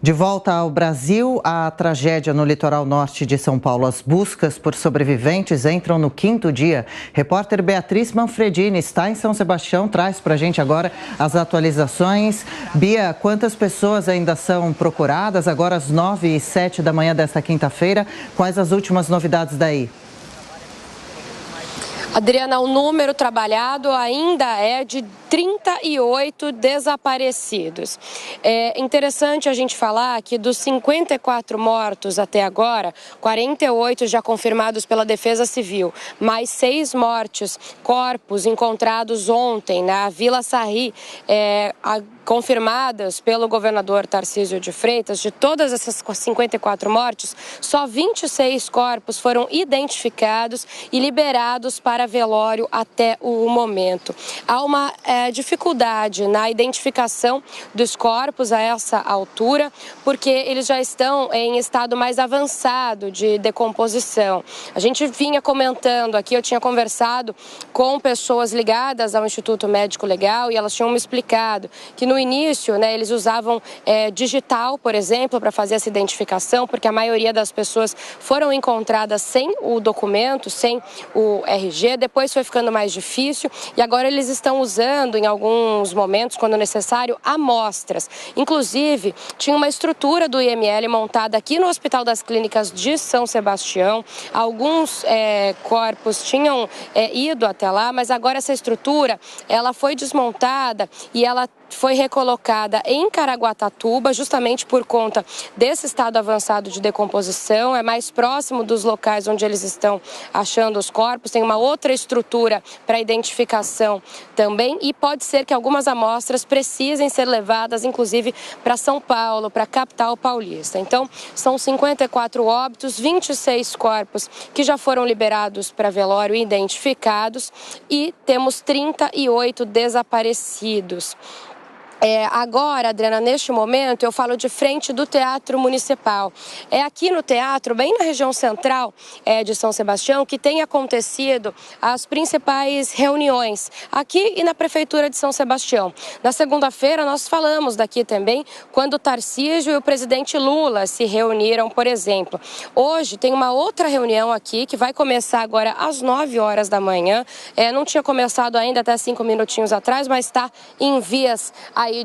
De volta ao Brasil, a tragédia no litoral norte de São Paulo. As buscas por sobreviventes entram no 5º dia. Repórter Beatriz Manfredini está em São Sebastião, traz para a gente agora as atualizações. Bia, quantas pessoas ainda são procuradas? Agora às 9h07 da manhã desta quinta-feira. Quais as últimas novidades daí? Adriana, o número trabalhado ainda é de 38 desaparecidos. É interessante a gente falar que dos 54 mortos até agora, 48 já confirmados pela Defesa Civil, mais 6 mortes, corpos encontrados ontem na Vila Sarri, confirmadas pelo governador Tarcísio de Freitas. De todas essas 54 mortes, só 26 corpos foram identificados e liberados para velório até o momento. Há uma dificuldade na identificação dos corpos a essa altura, porque eles já estão em estado mais avançado de decomposição. A gente vinha comentando aqui, eu tinha conversado com pessoas ligadas ao Instituto Médico Legal e elas tinham me explicado que no início, eles usavam digital, por exemplo, para fazer essa identificação, porque a maioria das pessoas foram encontradas sem o documento, sem o RG, depois foi ficando mais difícil e agora eles estão usando em alguns momentos, quando necessário, amostras. Inclusive, tinha uma estrutura do IML montada aqui no Hospital das Clínicas de São Sebastião. Alguns corpos tinham ido até lá, mas agora essa estrutura ela foi desmontada e ela foi recolocada em Caraguatatuba, justamente por conta desse estado avançado de decomposição. É mais próximo dos locais onde eles estão achando os corpos. Tem uma outra estrutura para identificação também e pode ser que algumas amostras precisem ser levadas, inclusive, para São Paulo, para a capital paulista. Então, são 54 óbitos, 26 corpos que já foram liberados para velório e identificados e temos 38 desaparecidos. Agora, Adriana, neste momento, eu falo de frente do Teatro Municipal. É aqui no teatro, bem na região central de São Sebastião, que tem acontecido as principais reuniões, aqui e na Prefeitura de São Sebastião. Na segunda-feira, nós falamos daqui também, quando o Tarcísio e o presidente Lula se reuniram, por exemplo. Hoje tem uma outra reunião aqui, que vai começar agora às 9h da manhã. Não tinha começado ainda até 5 minutinhos atrás, mas está em vias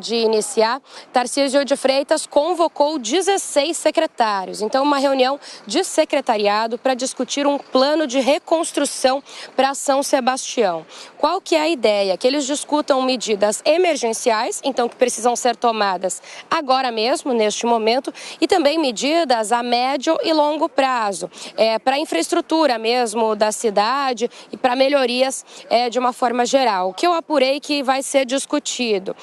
de iniciar. Tarcísio de Freitas convocou 16 secretários. Então, uma reunião de secretariado para discutir um plano de reconstrução para São Sebastião. Qual que é a ideia? Que eles discutam medidas emergenciais, então que precisam ser tomadas agora mesmo, neste momento, e também medidas a médio e longo prazo, para a infraestrutura mesmo da cidade e para melhorias de uma forma geral. O que eu apurei que vai ser discutido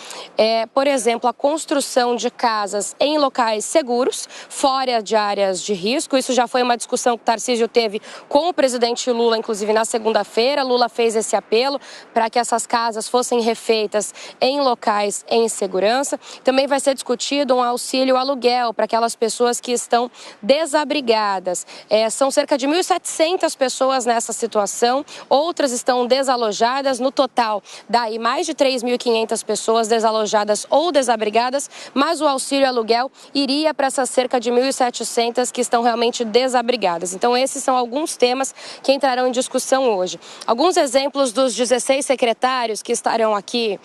por exemplo, a construção de casas em locais seguros, fora de áreas de risco. Isso já foi uma discussão que o Tarcísio teve com o presidente Lula, inclusive na segunda-feira. Lula fez esse apelo para que essas casas fossem refeitas em locais em segurança. Também vai ser discutido um auxílio aluguel para aquelas pessoas que estão desabrigadas. São cerca de 1.700 pessoas nessa situação, outras estão desalojadas. No total, daí mais de 3.500 pessoas desalojadas ou desabrigadas, mas o auxílio aluguel iria para essas cerca de 1.700 que estão realmente desabrigadas. Então, esses são alguns temas que entrarão em discussão hoje. Alguns exemplos dos 16 secretários que estarão aqui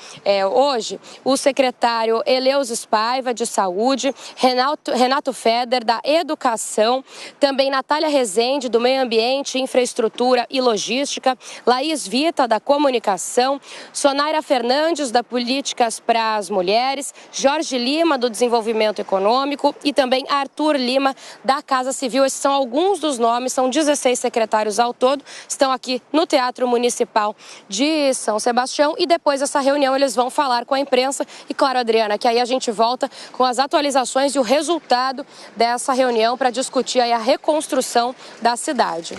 hoje: o secretário Eleusis Paiva, de Saúde, Renato Feder, da Educação, também Natália Rezende, do Meio Ambiente, Infraestrutura e Logística, Laís Vita, da Comunicação, Sonaira Fernandes, da Políticas para as Mulheres, Jorge Lima, do Desenvolvimento Econômico, e também Arthur Lima, da Casa Civil. Esses são alguns dos nomes, são 16 secretários ao todo, estão aqui no Teatro Municipal de São Sebastião e depois dessa reunião eles vão falar com a imprensa e, claro, Adriana, que aí a gente volta com as atualizações e o resultado dessa reunião para discutir aí a reconstrução da cidade.